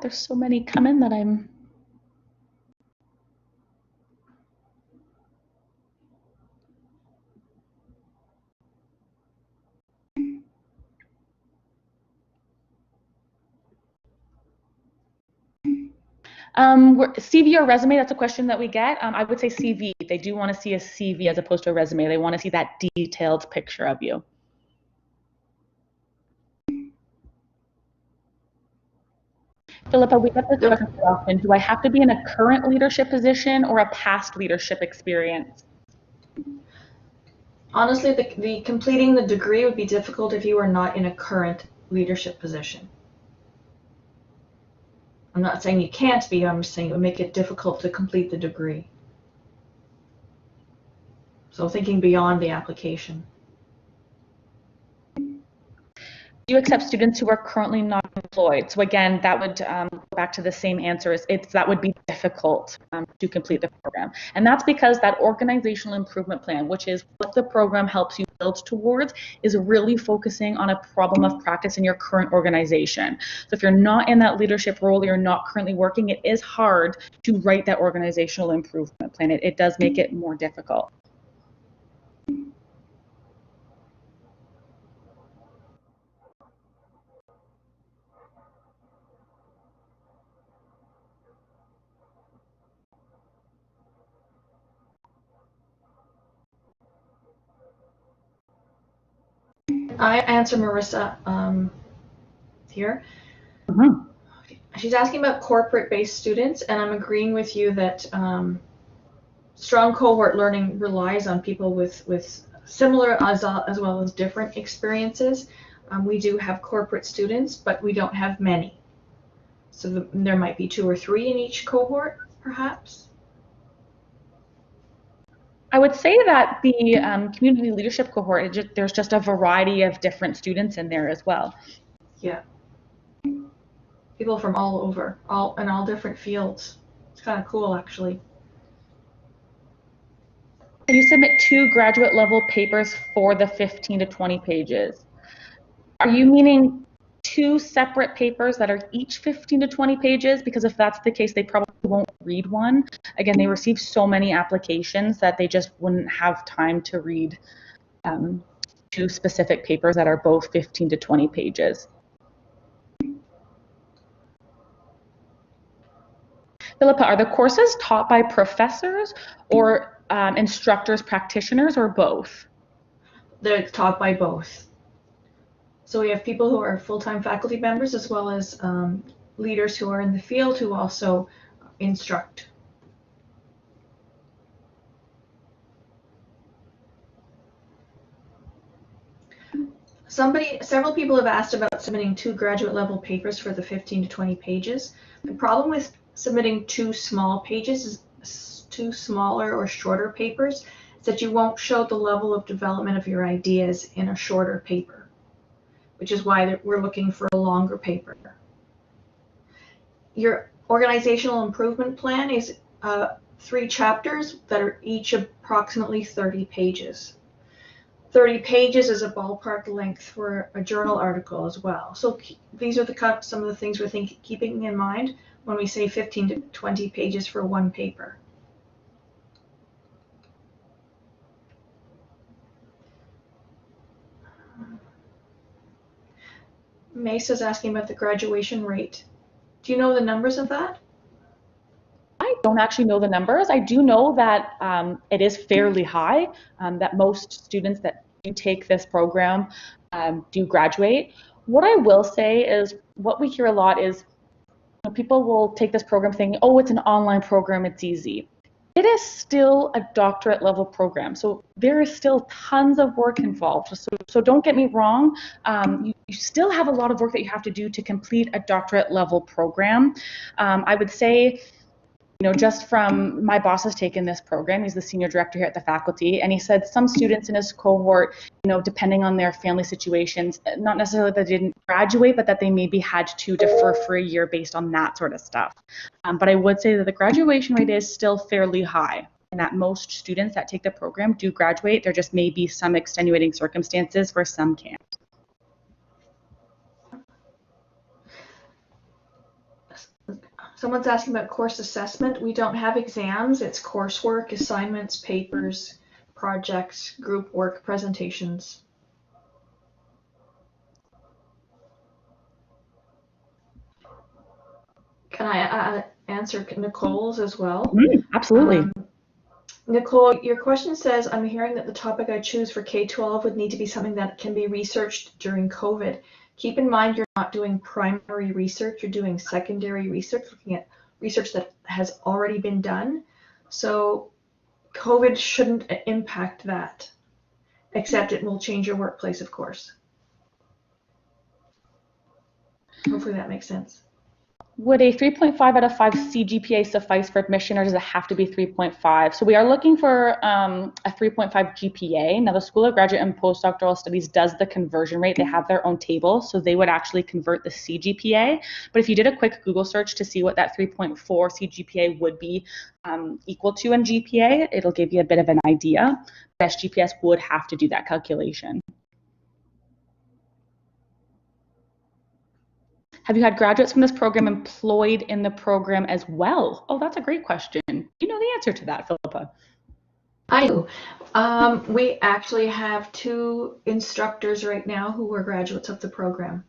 There's so many coming that I'm... CV or resume, that's a question that we get. I would say CV. They do want to see a CV as opposed to a resume. They want to see that detailed picture of you. Philippa, we get this question often. Do I have to be in a current leadership position or a past leadership experience? Honestly, the completing the degree would be difficult if you are not in a current leadership position. I'm not saying you can't be, I'm just saying it would make it difficult to complete the degree. So thinking beyond the application. Do you accept students who are currently not employed? So again, that would go back to the same answer. That would be difficult to complete the program. And that's because that organizational improvement plan, which is what the program helps you build towards, is really focusing on a problem of practice in your current organization. So if you're not in that leadership role, you're not currently working, it is hard to write that organizational improvement plan. It does make it more difficult. I answer Marissa here. Mm-hmm. She's asking about corporate-based students, and I'm agreeing with you that strong cohort learning relies on people with similar as well as different experiences. We do have corporate students, but we don't have many. So there might be 2 or 3 in each cohort, perhaps. I would say that the community leadership cohort, there's just a variety of different students in there as well. Yeah. People from all over, in all different fields. It's kind of cool, actually. Can you submit 2 graduate level papers for the 15 to 20 pages? Are you meaning 2 separate papers that are each 15 to 20 pages? Because if that's the case, they probably won't read one. Again, they receive so many applications that they just wouldn't have time to read 2 specific papers that are both 15 to 20 pages. Philippa, are the courses taught by professors or instructors, practitioners, or both? They're taught by both. So we have people who are full-time faculty members as well as leaders who are in the field who also instruct. Several people have asked about submitting 2 graduate level papers for the 15 to 20 pages. The problem with submitting 2 small pages, 2 smaller or shorter papers, is that you won't show the level of development of your ideas in a shorter paper, which is why we're looking for a longer paper. Your organizational improvement plan is 3 chapters that are each approximately 30 pages. 30 pages is a ballpark length for a journal article as well. So these are some of the things we're keeping in mind when we say 15 to 20 pages for one paper. Mesa's asking about the graduation rate. Do you know the numbers of that? I don't actually know the numbers. I do know that it is fairly high, that most students that do take this program do graduate. What I will say is what we hear a lot is people will take this program thinking, oh, it's an online program, it's easy. It is still a doctorate level program, so there is still tons of work involved. So don't get me wrong, you still have a lot of work that you have to do to complete a doctorate level program. I would say, just from my boss has taken this program, he's the senior director here at the faculty, and he said some students in his cohort, depending on their family situations, not necessarily that they didn't graduate, but that they maybe had to defer for a year based on that sort of stuff. But I would say that the graduation rate is still fairly high, and that most students that take the program do graduate. There just may be some extenuating circumstances where some can't. Someone's asking about course assessment. We don't have exams. It's coursework, assignments, papers, projects, group work, presentations. Can I answer Nicole's as well? Absolutely. Nicole, your question says, I'm hearing that the topic I choose for K-12 would need to be something that can be researched during COVID. Keep in mind you're not doing primary research, you're doing secondary research, looking at research that has already been done. So COVID shouldn't impact that, except it will change your workplace, of course. Hopefully that makes sense. Would a 3.5 out of 5 CGPA suffice for admission, or does it have to be 3.5? So we are looking for a 3.5 GPA. Now the School of Graduate and Postdoctoral Studies does the conversion rate. They have their own table, so they would actually convert the CGPA. But if you did a quick Google search to see what that 3.4 CGPA would be equal to in GPA, it'll give you a bit of an idea. SGPS would have to do that calculation. Have you had graduates from this program employed in the program as well? Oh, that's a great question. Do you know the answer to that, Philippa? I do. We actually have 2 instructors right now who are graduates of the program.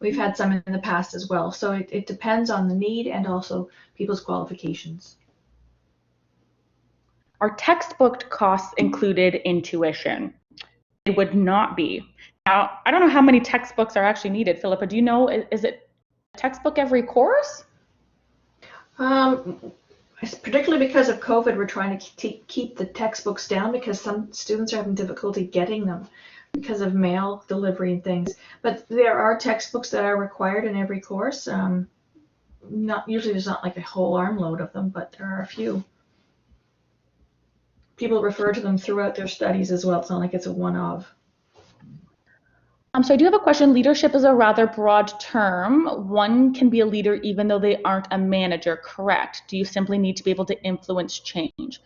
We've had some in the past as well. So it depends on the need and also people's qualifications. Are textbook costs included in tuition? It would not be. Now, I don't know how many textbooks are actually needed. Philippa, do you know, is it a textbook every course? Particularly because of COVID, we're trying to keep the textbooks down because some students are having difficulty getting them because of mail delivery and things. But there are textbooks that are required in every course. Usually there's not like a whole armload of them, but there are a few. People refer to them throughout their studies as well. It's not like it's a one-off. So I do have a question. Leadership is a rather broad term. One can be a leader even though they aren't a manager, correct? Do you simply need to be able to influence change? You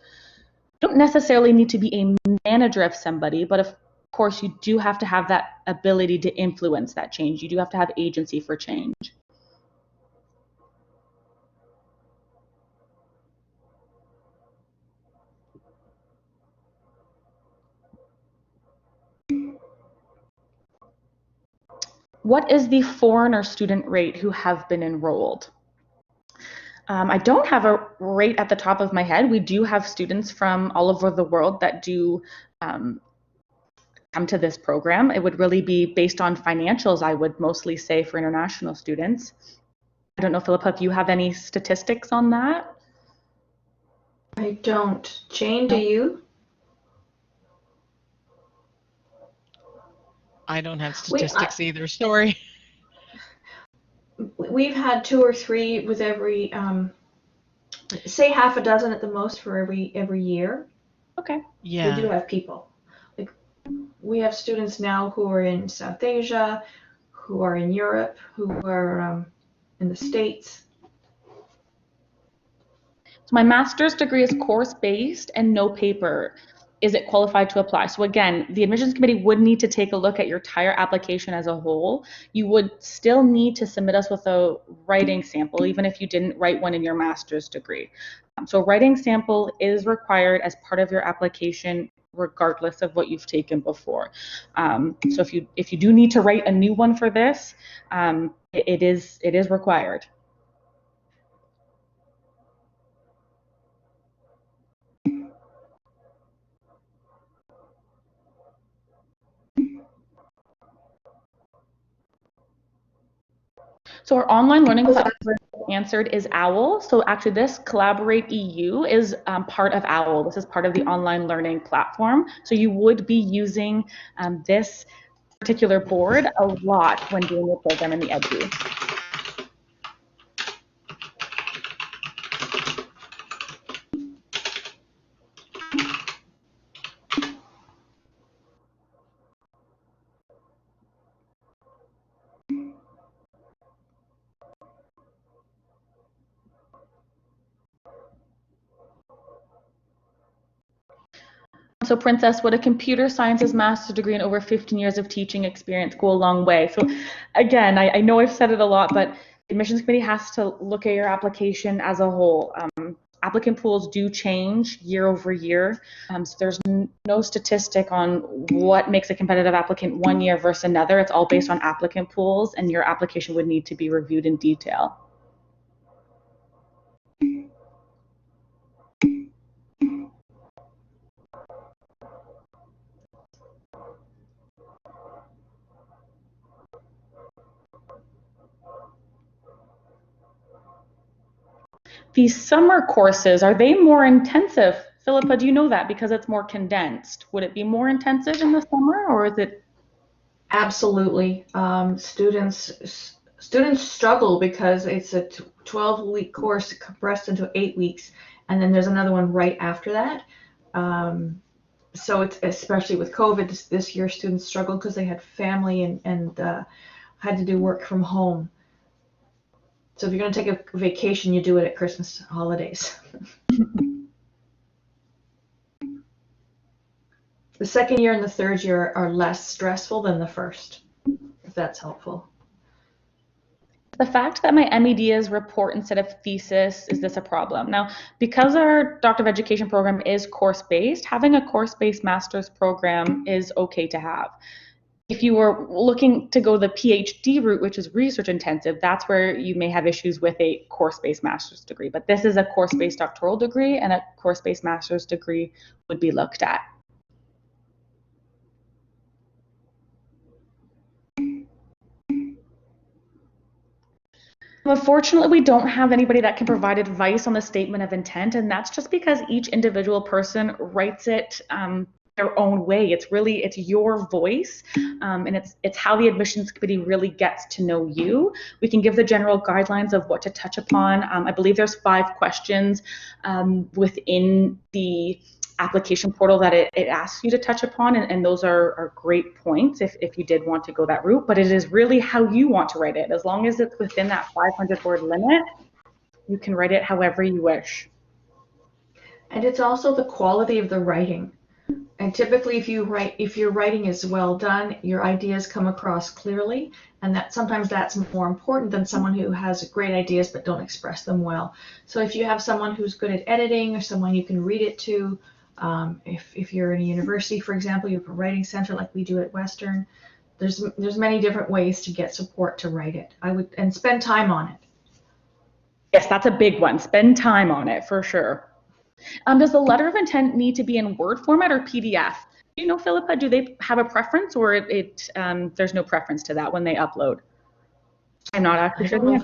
don't necessarily need to be a manager of somebody, but of course you do have to have that ability to influence that change. You do have to have agency for change. What is the foreigner student rate who have been enrolled? I don't have a rate at the top of my head. We do have students from all over the world that do come to this program. It would really be based on financials, I would mostly say, for international students. I don't know, Philippa, if you have any statistics on that? I don't. Jane, do you? I don't have statistics either, sorry. We've had 2 or 3 with every, say half a dozen at the most for every year. Okay. Yeah. We do have people. Like, we have students now who are in South Asia, who are in Europe, who are in the States. So my master's degree is course-based and no paper. Is it qualified to apply? So again, the admissions committee would need to take a look at your entire application as a whole. You would still need to submit us with a writing sample, even if you didn't write one in your master's degree. So a writing sample is required as part of your application, regardless of what you've taken before. So if you do need to write a new one for this, it is required. So our online learning platform answered is OWL. So actually this Collaborate EU is part of OWL. This is part of the online learning platform. So you would be using this particular board a lot when doing your program in the EdD. So Princess, would a computer sciences master's degree and over 15 years of teaching experience go a long way? So again, I know I've said it a lot, but the admissions committee has to look at your application as a whole. Applicant pools do change year over year. So there's no statistic on what makes a competitive applicant one year versus another. It's all based on applicant pools, and your application would need to be reviewed in detail. These summer courses, are they more intensive? Philippa, do you know that because it's more condensed? Would it be more intensive in the summer, or is it? Absolutely. Students struggle because it's a 12-week course compressed into 8 weeks, and then there's another one right after that. So it's, especially with COVID this year, students struggled because they had family and had to do work from home. So if you're going to take a vacation, you do it at Christmas holidays. The second year and the third year are less stressful than the first, if that's helpful. The fact that my MED is report instead of thesis, is this a problem? Now, because our Doctor of Education program is course-based, having a course-based master's program is okay to have. If you were looking to go the PhD route, which is research intensive, that's where you may have issues with a course-based master's degree. But this is a course-based doctoral degree, and a course-based master's degree would be looked at. Unfortunately, we don't have anybody that can provide advice on the statement of intent, and that's just because each individual person writes it their own way. It's your voice, and it's how the admissions committee really gets to know you. We can give the general guidelines of what to touch upon. I believe there's 5 questions within the application portal that it asks you to touch upon, and those are great points if you did want to go that route, but it is really how you want to write it. As long as it's within that 500 word limit, you can write it however you wish. And it's also the quality of the writing. And typically if your writing is well done, your ideas come across clearly, and that sometimes that's more important than someone who has great ideas but don't express them well. So if you have someone who's good at editing, or someone you can read it to, if you're in a university, for example, you have a writing center like we do at Western, there's many different ways to get support to write it. And spend time on it. Yes, that's a big one. Spend time on it for sure. Does the letter of intent need to be in Word format or PDF? Do you know, Philippa, do they have a preference, or there's no preference to that when they upload? I'm not actually sure.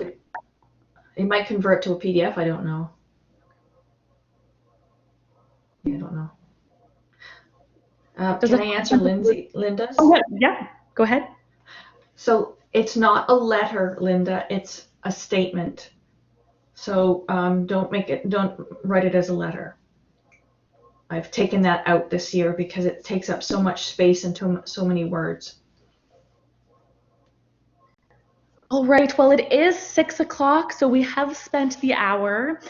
It might convert to a PDF. I don't know. Yeah, I don't know. Can I answer Linda's? Oh, yeah, go ahead. So it's not a letter, Linda. It's a statement. So don't write it as a letter. I've taken that out this year because it takes up so much space and so many words. All right, well, it is 6 o'clock, so we have spent the hour.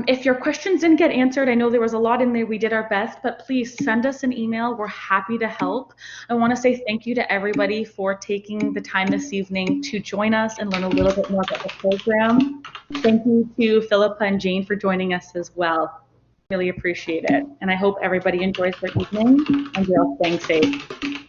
If your questions didn't get answered, I know there was a lot in there, we did our best, but please send us an email. We're happy to help. I want to say thank you to everybody for taking the time this evening to join us and learn a little bit more about the program. Thank you to Philippa and Jane for joining us as well. Really appreciate it. And I hope everybody enjoys their evening and you're all staying safe.